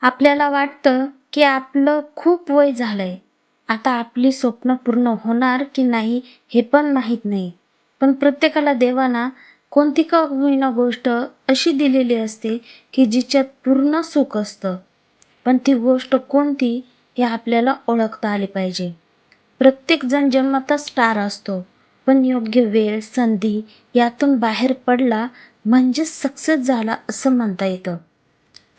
आपल्याला वाटतं की आपलं खूप वय झालंय. आता आपली स्वप्न पूर्ण होणार की नाही हे पण माहीत नाही. पण प्रत्येकाला देवाना कोणती का होईना गोष्ट अशी दिलेली असते की जिच्यात पूर्ण सुख असतं. पण ती गोष्ट कोणती हे आपल्याला ओळखता आली पाहिजे. प्रत्येक जण जन्मतःच स्टार असतो, पण योग्य वेळ, संधी यातून बाहेर पडला म्हणजे सक्सेस झाला असं म्हणता येतं.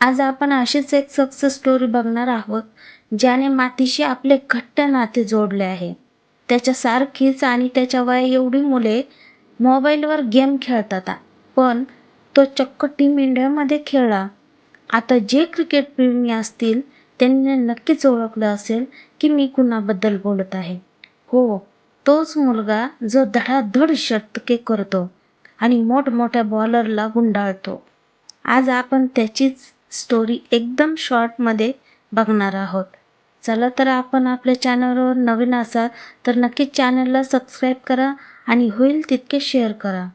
आज आपण अशीच एक सक्सेस स्टोरी बघणार आहोत, ज्याने मातीशी आपले घट्ट नाते जोडले आहे. त्याच्यासारखीच आणि त्याच्या वया एवढी मुले मोबाईलवर गेम खेळतात, पण तो चक्क टीम इंडियामध्ये खेळला. आता जे क्रिकेट प्रेमी असतील त्यांनी नक्कीच ओळखलं असेल की मी कुणाबद्दल बोलत आहे. हो, तोच मुलगा जो धडाधड षटके करतो आणि मोठमोठ्या बॉलरला गुंडाळतो. आज आपण त्याचीच स्टोरी एकदम शॉर्टमध्ये बघणार आहोत. चला तर आपण आपल्या चॅनलवर नवीन असाल तर नक्कीच चॅनलला सबस्क्राईब करा आणि होईल तितके शेअर करा.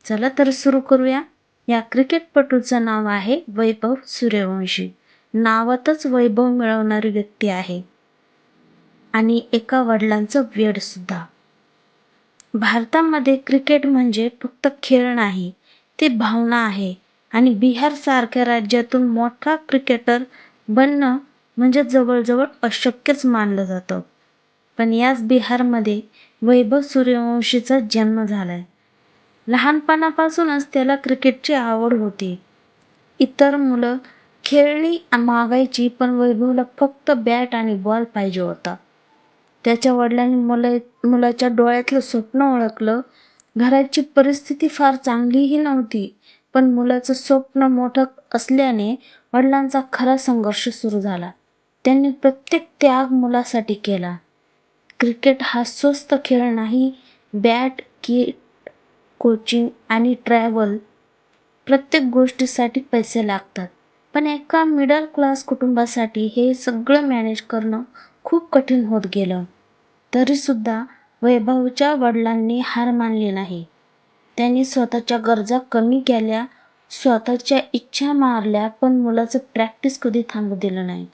चला तर सुरू करूया. या क्रिकेटपटूचं नाव आहे वैभव सूर्यवंशी. नावातच वैभव मिळवणारी व्यक्ती आहे आणि एका वडिलांचं वेडसुद्धा. भारतामध्ये क्रिकेट म्हणजे फक्त खेळ नाही, ते भावना आहे आणि बिहारसारख्या राज्यातून मोठा क्रिकेटर बनणं म्हणजे जवळजवळ अशक्यच मानलं जातं. पण याच बिहारमध्ये वैभव सूर्यवंशीचा जन्म झालाय. लहानपणापासूनच त्याला क्रिकेटची आवड होती. इतर मुलं खेळणी मागायची, पण वैभवला फक्त बॅट आणि बॉल पाहिजे होता. त्याच्या वडिलांनी मुलाच्या डोळ्यातलं स्वप्न ओळखलं. घराची परिस्थिती फार चांगलीही नव्हती, पण मुलाचं स्वप्न मोठं असल्याने वडिलांचा खरा संघर्ष सुरू झाला. त्यांनी प्रत्येक त्याग मुलासाठी केला. क्रिकेट हा स्वस्त खेळ नाही. बॅट, किट, कोचिंग आणि ट्रॅव्हल प्रत्येक गोष्टीसाठी पैसे लागतात. पण एका मिडल क्लास कुटुंबासाठी हे सगळं मॅनेज करणं खूप कठीण होत गेलं. तरीसुद्धा वैभवच्या वडिलांनी हार मानली नाही. त्यांनी स्वतःच्या गरजा कमी केल्या, स्वतःच्या इच्छा मारल्या, पण मुलाचं प्रॅक्टिस कधी थांबू दिलं नाही.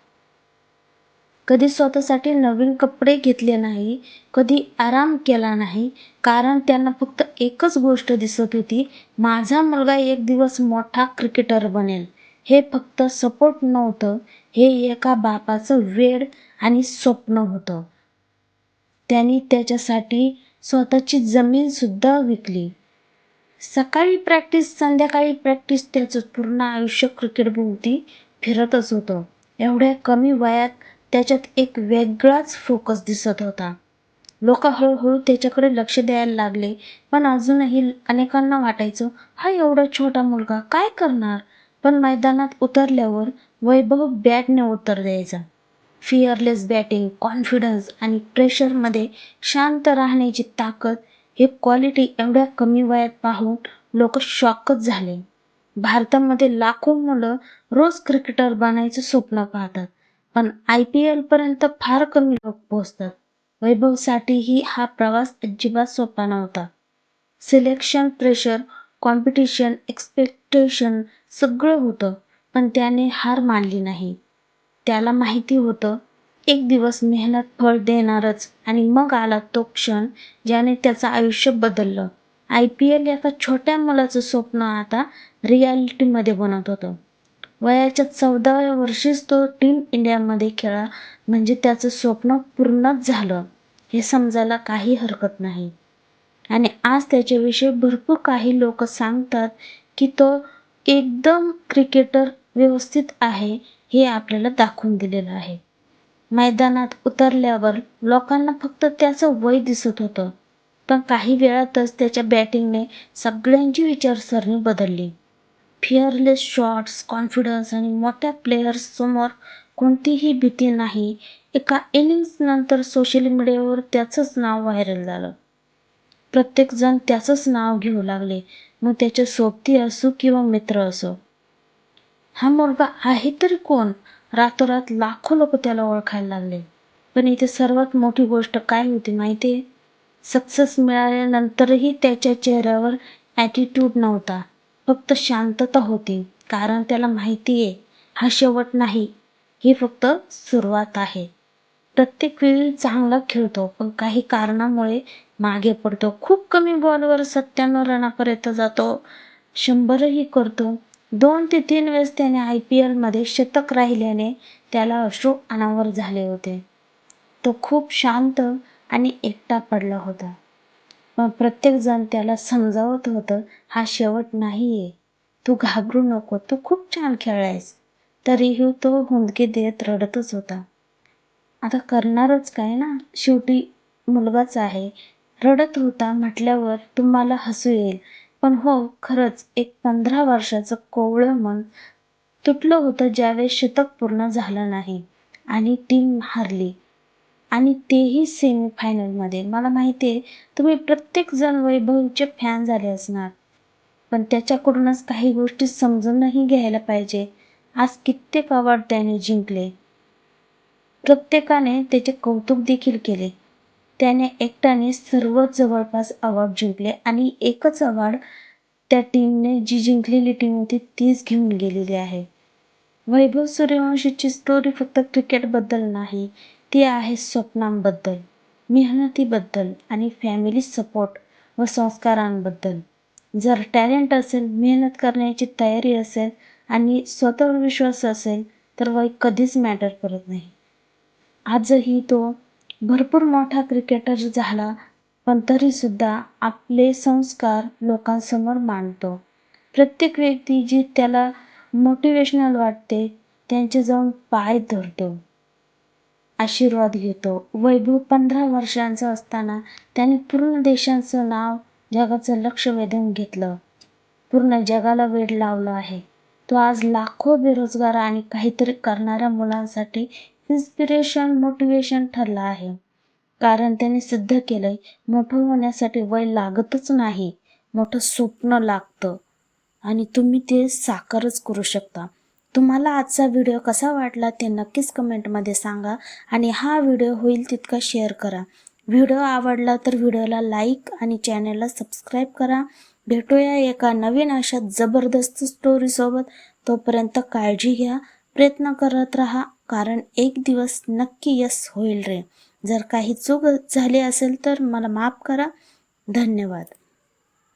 कधी स्वतःसाठी नवीन कपडे घेतले नाही, कधी आराम केला नाही, कारण त्यांना फक्त एकच गोष्ट दिसत होती, माझा मुलगा एक दिवस मोठा क्रिकेटर बनेल. हे फक्त सपोर्ट नव्हतं, हे एका बापाचं वेड आणि स्वप्न होतं. त्यांनी त्याच्यासाठी स्वतःची जमीनसुद्धा विकली. सकाळी प्रॅक्टिस, संध्याकाळी प्रॅक्टिस, त्याचं पूर्ण आयुष्य क्रिकेटभोवती फिरतच होतं. एवढ्या कमी वयात त्याच्यात एक वेगळाच फोकस दिसत होता. लोक हळूहळू त्याच्याकडे लक्ष द्यायला लागले, पण अजूनही अनेकांना वाटायचं, हा एवढा छोटा मुलगा काय करणार? पण मैदानात उतरल्यावर वैभव बॅटने उत्तर द्यायचा. फिअरलेस बॅटिंग, कॉन्फिडन्स आणि प्रेशरमध्ये शांत राहण्याची ताकद, हे क्वालिटी एवढ्या कमी वयात पाहून लोक शॉकच झाले. भारतामध्ये लाखो मुलं रोज क्रिकेटर बनायचं स्वप्न पाहतात, पण IPL पर्यंत फार कमी लोक पोहोचतात. वैभवसाठीही हा प्रवास अजिबात सोपा नव्हता. सिलेक्शन, प्रेशर, कॉम्पिटिशन, एक्सपेक्टेशन सगळं होतं, पण त्याने हार मानली नाही. त्याला माहिती होतं एक दिवस मेहनत फळ देणारच, आणि मग आला तो क्षण ज्याने त्याचं आयुष्य बदललं. IPL एका छोट्या मुलाचं स्वप्न आता रियालिटीमध्ये बनत होतं. वयाच्या 14व्या वर्षीच तो टीम इंडियामध्ये खेळला, म्हणजे त्याचं स्वप्न पूर्णच झालं हे समजायला काही हरकत नाही. आणि आज त्याच्याविषयी भरपूर काही लोक सांगतात की तो एकदम क्रिकेटर व्यवस्थित आहे, हे आपल्याला दाखवून दिलेलं आहे. मैदानात उतरल्यावर लोकांना फक्त त्याचं वय दिसत होतं, पण काही वेळातच त्याच्या बॅटिंगने सगळ्यांची विचारसरणी बदलली. फिअरलेस शॉट्स, कॉन्फिडन्स आणि मोठ्या प्लेयर्स समोर कोणतीही भीती नाही. एका इनिंग्स नंतर सोशल मीडियावर त्याचंच नाव व्हायरल झालं. प्रत्येकजण त्याचंच नाव घेऊ लागले, मग त्याच्या सोबती असो किंवा मित्र असो. हा मुलगा आहे तरी कोण? रातोरात लाखो लोक त्याला ओळखायला लागले. पण इथे सर्वात मोठी गोष्ट काय होती माहिती आहे? सक्सेस मिळाल्यानंतरही त्याच्या चेहऱ्यावर ॲटिट्यूड नव्हता, फक्त शांतता होती. कारण त्याला माहिती आहे, हा शेवट नाही, ही फक्त सुरुवात आहे. प्रत्येक वेळी चांगला खेळतो, पण काही कारणामुळे मागे पडतो. खूप कमी बॉलवर 97 रनापर्यंत जातो. 100ही करतो. 2 ते 3 वेळेस त्याने IPLमध्ये शतक राहिल्याने त्याला अश्रू अनावर झाले होते. तो खूप शांत आणि एकटा पडला होता. पण प्रत्येकजण त्याला समजावत होतं, हा शेवट नाहीये. तू घाबरू नको. तू खूप छान खेळलायस. तरीही तो हुंदके देत रडतच होता. आता करणारच काय ना, शेवटी मुलगाच आहे. रडत होता म्हटल्यावर तुम्हाला हसू येईल. पण हो, खरंच एक 15 वर्षाचं कोवळं मन तुटलं होतं ज्यावेळेस शतक पूर्ण झालं नाही आणि टीम हारली. आणि तेही सेमीफायनलमध्ये. मला माहिती आहे तुम्ही प्रत्येकजण वैभवचे फॅन झाले असणार. पण त्याच्याकडूनच काही गोष्टी समजूनही घ्यायला पाहिजे. आज कित्येक अवॉर्ड त्याने जिंकले. प्रत्येकाने त्याचे कौतुक देखील केले. त्याने एकट्याने सर्व जवळपास अवॉर्ड जिंकले आणि एकच अवॉर्ड त्या टीमने जी जिंकलेली टीम होती तीच घेऊन गेलेली आहे. वैभव सूर्यवंशीची स्टोरी फक्त क्रिकेटबद्दल नाही, ती आहे स्वप्नांबद्दल, मेहनतीबद्दल आणि फॅमिली सपोर्ट व संस्कारांबद्दल. जर टॅलेंट असेल, मेहनत करण्याची तयारी असेल आणि स्वतःवर विश्वास असेल, तर वय कधीच मॅटर करत नाही. आजही तो भरपूर मोठा क्रिकेटर झाला, पण तरीसुद्धा आपले संस्कार लोकांसमोर मांडतो. प्रत्येक व्यक्ती जी त्याला मोटिवेशनल वाटते, त्यांचे जाऊन पाय धरतो, आशीर्वाद घेतो. वैभव 15 वर्षांचा असताना त्याने पूर्ण देशाचं नाव, जगाचं लक्ष वेधून घेतलं. पूर्ण जगाला वेड लावलं आहे. तो आज लाखो बेरोजगार आणि काहीतरी करणाऱ्या मुलांसाठी इन्स्पिरेशन, मोटिवेशन ठरला आहे. कारण त्याने सिद्ध केलंय, मोठं होण्यासाठी वय लागतच नाही, मोठं स्वप्न लागतं आणि तुम्ही ते साकारच करू शकता. तुम्हाला आजचा व्हिडिओ कसा वाटला ते नक्कीच कमेंटमध्ये सांगा आणि हा व्हिडिओ होईल तितका शेअर करा. व्हिडिओ आवडला तर व्हिडिओला लाईक आणि चॅनलला सबस्क्राईब करा. भेटूया एका नवीन अशा जबरदस्त स्टोरीसोबत. तोपर्यंत काळजी घ्या, प्रयत्न करत राहा, कारण एक दिवस नक्की यश होईल रे. जर काही चूक झाली असेल तर मला माफ करा. धन्यवाद.